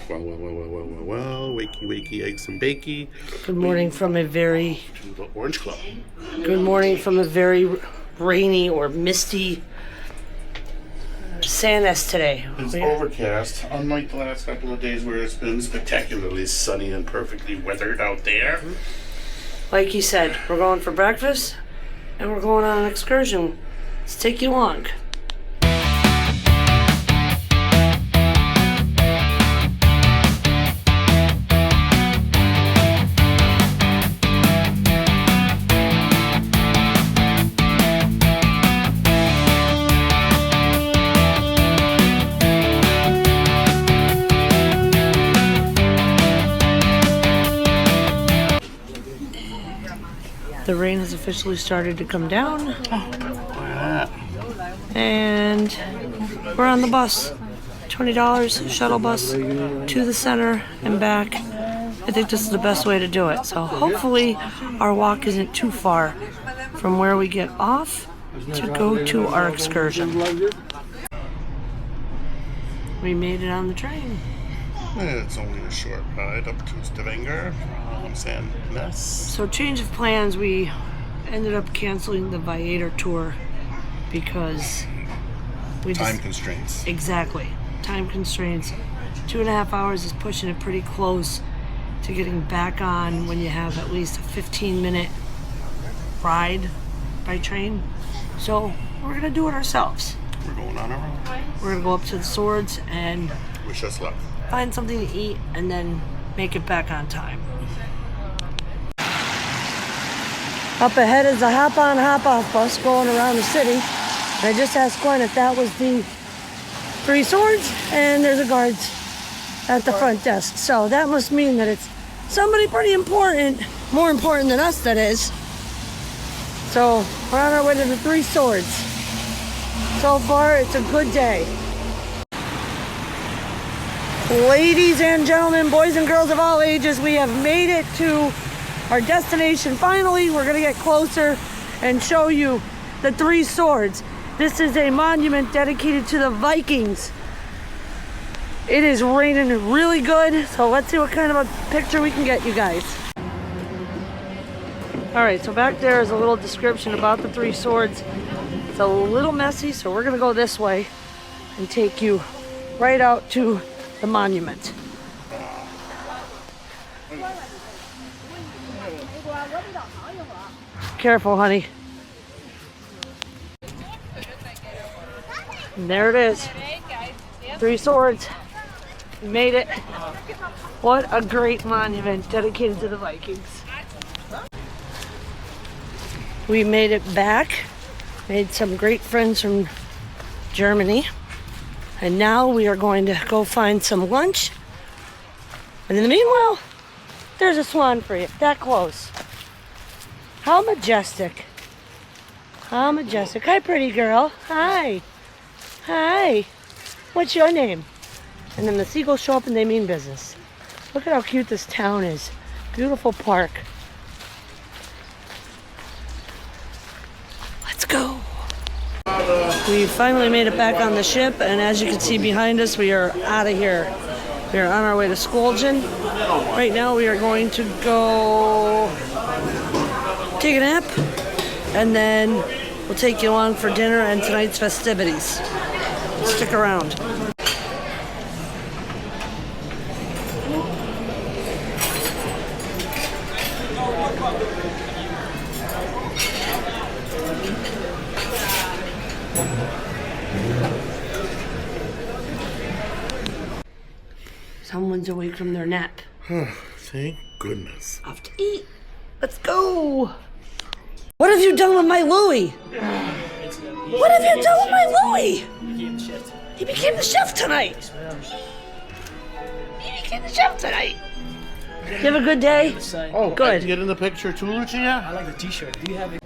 Well, wakey, wakey, eggs and bakey. Good morning from a very... To the Orange Club. Good morning from a very rainy or misty Sandnes today. It's overcast, unlike the last couple of days where it's been spectacularly sunny and perfectly weathered out there. Like you said, we're going for breakfast and we're going on an excursion. Let's take you along. The rain has officially started to come down. And we're on the bus. $20 shuttle bus to the center and back. I think this is the best way to do it. So hopefully our walk isn't too far from where we get off to go to our excursion. We made it on the train. It's only a short ride up to Stavanger from Sandnes. So change of plans, we ended up canceling the Viator tour because we Time constraints. Exactly. Time constraints. 2.5 hours is pushing it pretty close to getting back on when you have at least a 15-minute ride by train. So we're gonna do it ourselves. We're going on our own. We're gonna go up to the Swords and Wish us luck. find something to eat and then make it back on time. Up ahead is a hop-on, hop-off bus going around the city. I just asked Gwen if that was the Three Swords, and there's a guard at the front desk. So that must mean that it's somebody pretty important, more important than us, that is. So we're on our way to the Three Swords. So far, it's a good day. Ladies and gentlemen, boys and girls of all ages, we have made it to our destination. Finally, we're gonna get closer and show you the Three Swords. This is a monument dedicated to the Vikings. It is raining really good, so let's see what kind of a picture we can get you guys. All right, so back there is a little description about the Three Swords. It's a little messy, so we're gonna go this way and take you right out to the monument. Careful, honey. And there it is. Three Swords. We made it. What a great monument dedicated to the Vikings. We made it back. Made some great friends from Germany. And now we are going to go find some lunch. And in the meanwhile, there's a swan for you, that close. How majestic. How majestic. Hi, pretty girl. Hi. Hi. What's your name? And then the seagulls show up and they mean business. Look at how cute this town is. Beautiful park. Let's go. We finally made it back on the ship, and as you can see behind us, we are out of here. We are on our way to Skjolden. Right now we are going to go take a nap, and then we'll take you along for dinner and tonight's festivities. Stick around. Someone's awake from their nap. Thank goodness. Off to eat. Let's go. What have you done with my Louie? What have you done with my Louie? He became the chef tonight. He became the chef tonight. You have a good day? Oh, good. I can get in the picture too, Lucia? I like the t-shirt. Do you have it?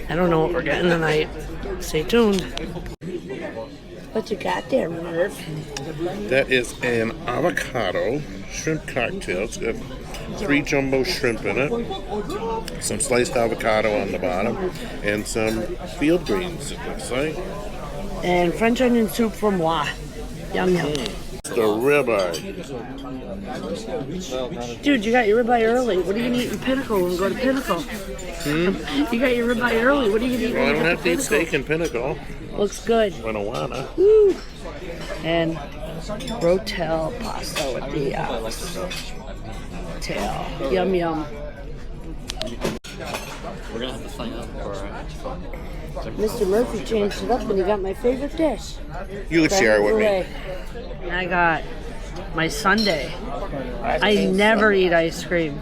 I don't know what we're getting tonight. Stay tuned. What you got there, Merv? That is an avocado shrimp cocktail. It's got 3 jumbo shrimp in it, some sliced avocado on the bottom, and some field greens, it looks like. And French onion soup from moi. Yum yum. The ribeye. Dude, you got your ribeye early. What are you gonna eat in Pinnacle when we go to Pinnacle? You got your ribeye early. What are you gonna eat Well, I when don't we go have to to eat Pinnacle? steak in Pinnacle. Looks good. I don't wanna. Woo. And rotel pasta with the tail. Yum yum. We're gonna have to sign up for Mr. Murphy changed it up and he got my favorite dish. You could share it with me. And I got my sundae. I never eat ice cream.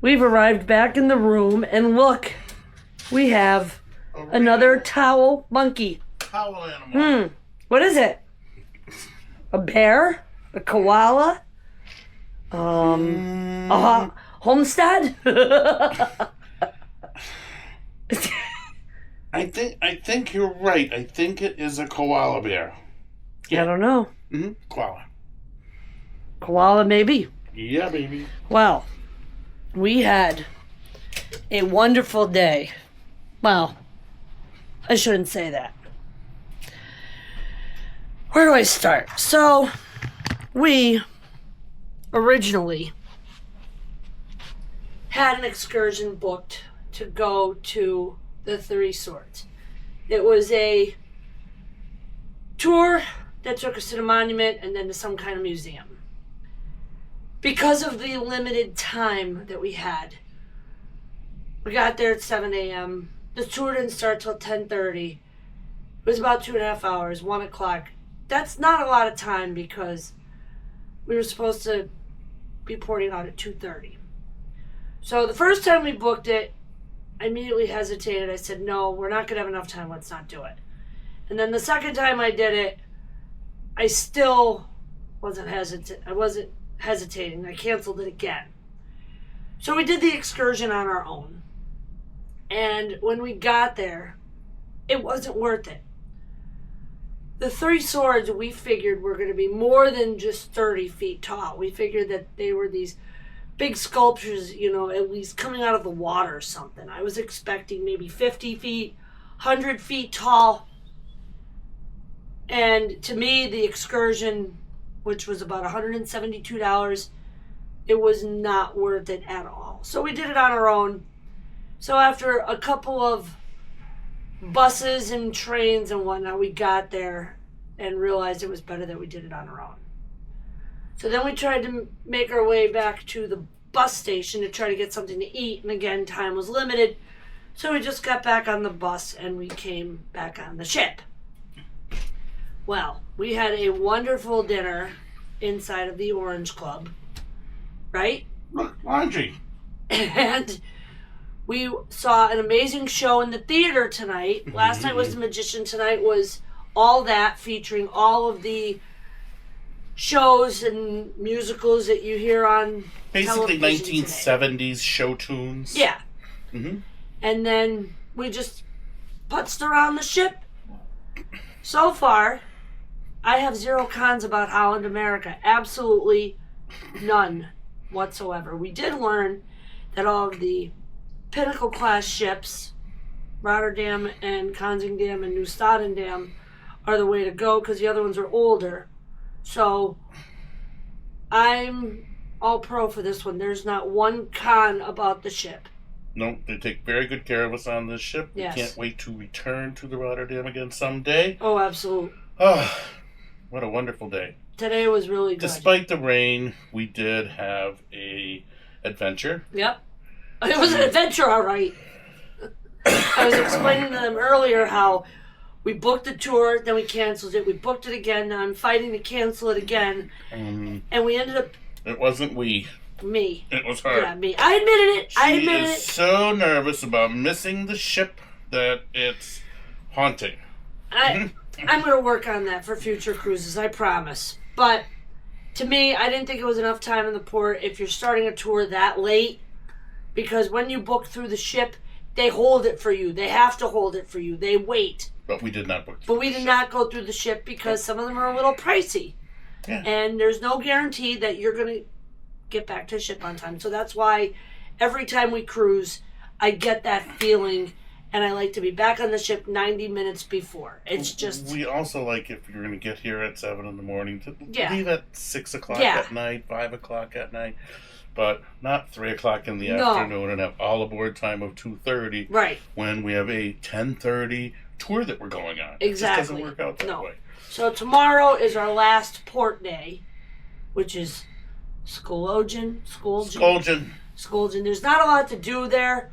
We've arrived back in the room and look, we have another towel monkey. Towel animal. What is it? A bear? A koala? Homestead? I think you're right. I think it is a koala bear. I don't know. Koala. Koala, maybe. Yeah, baby. Well, we had a wonderful day. Well, I shouldn't say that. Where do I start? So, we originally had an excursion booked to go to the Three Swords. It was a tour that took us to the monument and then to some kind of museum. Because of the limited time that we had, we got there at 7 a.m. The tour didn't start till 10:30. It was about 2.5 hours, 1 o'clock. That's not a lot of time because we were supposed to be porting out at 2:30. So the first time we booked it, I immediately hesitated. I said, no, we're not going to have enough time. Let's not do it. And then the second time I did it, I still wasn't hesitating. I canceled it again. So we did the excursion on our own. And when we got there, it wasn't worth it. The Three Swords, we figured, were going to be more than just 30 feet tall. We figured that they were these big sculptures, you know, at least coming out of the water or something. I was expecting maybe 50 feet, 100 feet tall. And to me, the excursion, which was about $172, it was not worth it at all. So we did it on our own. So after a couple of buses and trains and whatnot, we got there and realized it was better that we did it on our own. So then we tried to make our way back to the bus station to try to get something to eat, and again, time was limited. So we just got back on the bus and we came back on the ship. Well, we had a wonderful dinner inside of the Orange Club, right? Look, laundry. And we saw an amazing show in the theater tonight. Last night was The Magician. Tonight was All That, featuring all of the shows and musicals that you hear on Basically television 1970s today. show tunes. Yeah. Mm-hmm. And then we just putzed around the ship. So far, I have zero cons about Holland America. Absolutely none whatsoever. We did learn that all of the Pinnacle class ships, Rotterdam and Conzingdam and New Stadendam, are the way to go because the other ones are older. So I'm all pro for this one. There's not one con about the ship. No, they take very good care of us on this ship. Yes. We can't wait to return to the Rotterdam again someday. Oh, absolutely. Oh, what a wonderful day. Today was really good. Despite the rain, we did have a adventure. Yep. It was an adventure, all right. I was explaining to them earlier how we booked the tour, then we canceled it. We booked it again. Now I'm fighting to cancel it again. And we ended up... It wasn't we. Me. It was her. Yeah, me. I admitted it. I She admitted is it. so nervous about missing the ship that it's haunting. I'm going to work on that for future cruises, I promise. But To me, I didn't think it was enough time in the port if you're starting a tour that late, because when you book through the ship, they hold it for you. They have to hold it for you. They wait. But we did not book. But we did not go through the ship because some of them are a little pricey. Yeah. And there's no guarantee that you're going to get back to the ship on time. So that's why every time we cruise, I get that feeling, and I like to be back on the ship 90 minutes before. It's just... We also like, if you're going to get here at 7 in the morning, to Yeah. leave at 6 o'clock Yeah. at night, 5 o'clock at night, but not 3 o'clock in the No. afternoon and have all aboard time of 2:30 Right. when we have a 10:30 tour that we're going on. Exactly. It just doesn't work out that No. way. So Tomorrow is our last port day, which is Skolgen. There's not a lot to do there.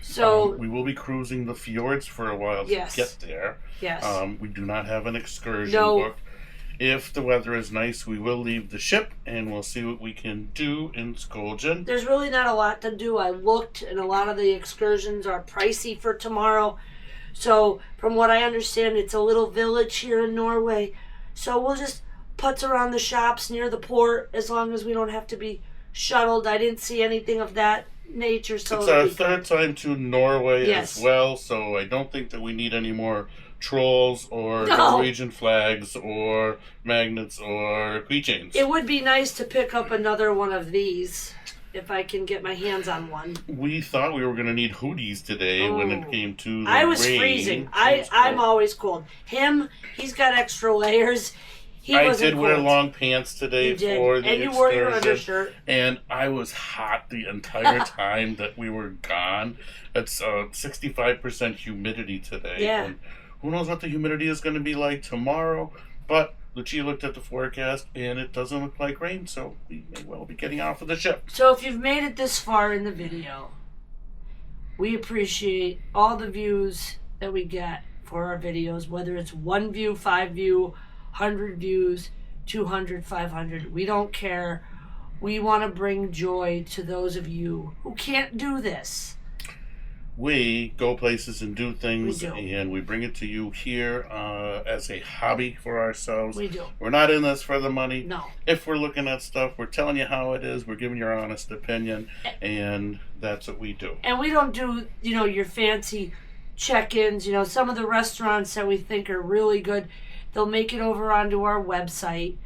So we will be cruising the fjords for a while to Yes. get there. yes. We do not have an excursion No. booked. If the weather is nice, we will leave the ship and we'll see what we can do in Skolgen. There's really not a lot to do. I looked, and a lot of the excursions are pricey for tomorrow. So, from what I understand, it's a little village here in Norway. So, we'll just putz around the shops near the port as long as we don't have to be shuttled. I didn't see anything of that nature. So It's it'll our be third good. time to Norway Yes. as well, so I don't think that we need any more trolls or No. Norwegian flags or magnets or keychains. It would be nice to pick up another one of these if I can get my hands on one. We thought we were going to need hoodies today when it Oh. came to the I was rain. freezing. It was I'm cold. always cold. Him, he's got extra layers. He I wasn't did wear cold. long pants today You did. for the And you wore your excursion, undershirt. and I was hot the entire time that we were gone. It's 65% humidity today. Yeah. And who knows what the humidity is going to be like tomorrow, but Lucia looked at the forecast and it doesn't look like rain, so we may well be getting off of the ship. So if you've made it this far in the video, we appreciate all the views that we get for our videos, whether it's 1 view, 5 view, 100 views, 200, 500. We don't care. We want to bring joy to those of you who can't do this. We go places and do things, We do. and we bring it to you here as a hobby for ourselves. We do. We're not in this for the money. No. If we're looking at stuff, we're telling you how it is. We're giving you our honest opinion, and that's what we do. And we don't do, your fancy check-ins. Some of the restaurants that we think are really good, they'll make it over onto our website,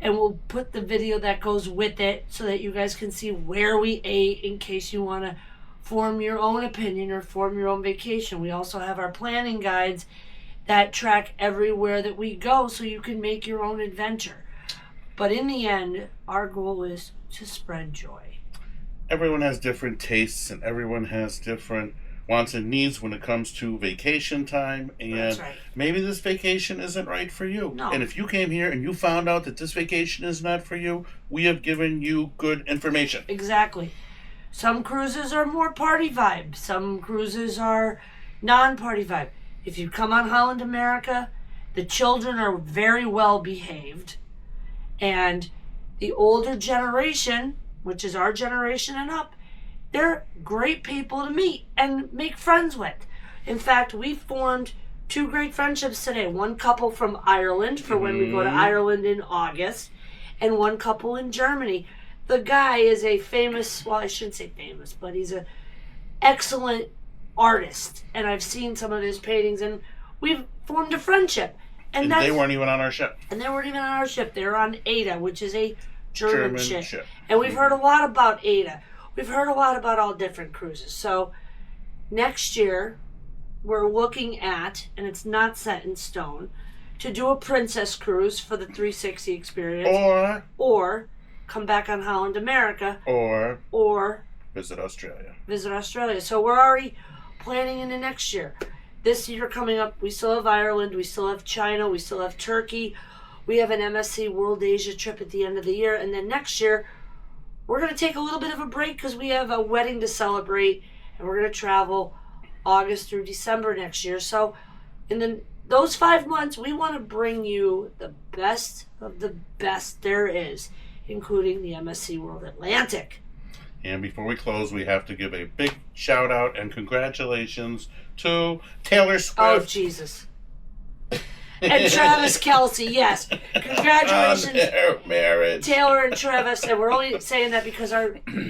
and we'll put the video that goes with it so that you guys can see where we ate in case you want to form your own opinion or form your own vacation. We also have our planning guides that track everywhere that we go so you can make your own adventure. But in the end, our goal is to spread joy. Everyone has different tastes, and everyone has different wants and needs when it comes to vacation time, and That's right. maybe this vacation isn't right for you. No. And if you came here and you found out that this vacation is not for you, we have given you good information. Exactly. Some cruises are more party vibe. Some cruises are non-party vibe. If you come on Holland America, the children are very well behaved. And the older generation, which is our generation and up, they're great people to meet and make friends with. In fact, we formed 2 great friendships today. One couple from Ireland for when we go to Ireland in August, and one couple in Germany. The guy is a famous, well, I shouldn't say famous, but he's an excellent artist. And I've seen some of his paintings, and we've formed a friendship. And they weren't even on our ship. And they weren't even on our ship. They were on Ada, which is a German ship. ship. And we've heard a lot about Ada. We've heard a lot about all different cruises. So next year, we're looking at, and it's not set in stone, to do a princess cruise for the 360 experience. Or come back on Holland America. Or visit Australia. So we're already planning into next year. This year coming up, we still have Ireland, we still have China, we still have Turkey. We have an MSC World Asia trip at the end of the year. And then next year, we're going to take a little bit of a break because we have a wedding to celebrate. And we're going to travel August through December next year. So in those 5 months, we want to bring you the best of the best there is, including the MSC World Atlantic. And before we close, we have to give a big shout out and congratulations to Taylor Swift. Oh, Jesus. and Travis Kelsey. Yes, congratulations, on their marriage. Taylor and Travis. And we're only saying that because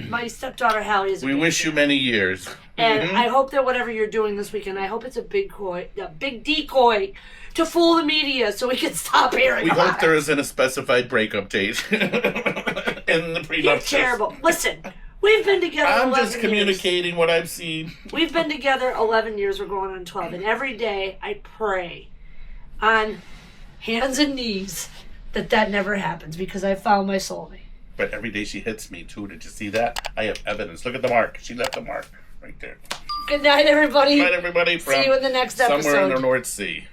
my stepdaughter Hallie is. We wish you many years. And I hope that whatever you're doing this weekend, I hope it's a big decoy to fool the media so we can stop hearing We about hope it. there isn't a specified breakup date in the prenuptials. You're terrible. Listen, we've been together 11 I'm just years. communicating what I've seen. We've been together 11 years. We're going on 12. And every day I pray on hands and knees that never happens because I found my soulmate. But every day she hits me, too. Did you see that? I have evidence. Look at the mark. She left a mark right there. Good night, everybody. Good night, everybody. See you in the next episode. Somewhere in the North Sea.